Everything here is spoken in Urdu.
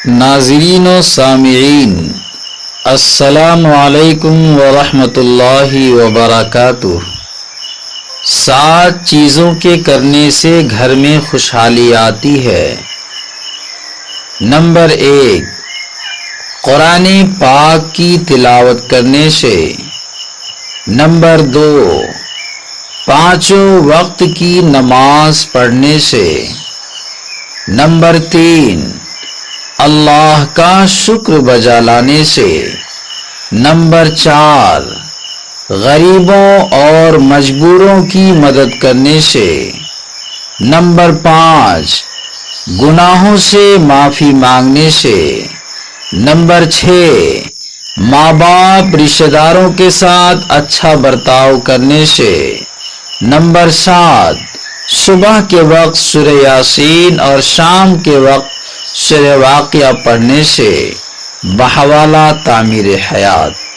ناظرین و سامعین، السلام علیکم ورحمۃ اللہ وبرکاتہ۔ 7 چیزوں کے کرنے سے گھر میں خوشحالی آتی ہے۔ نمبر 1، قرآن پاک کی تلاوت کرنے سے۔ نمبر 2، 5 وقت کی نماز پڑھنے سے۔ نمبر 3، اللہ کا شکر بجا لانے سے۔ نمبر 4، غریبوں اور مجبوروں کی مدد کرنے سے۔ نمبر 5، گناہوں سے معافی مانگنے سے۔ نمبر 6، ماں باپ رشتہ داروں کے ساتھ اچھا برتاؤ کرنے سے۔ نمبر 7، صبح کے وقت سورہ یاسین اور شام کے وقت سورہ واقعہ پڑھنے سے۔ بحوالہ تعمیر حیات۔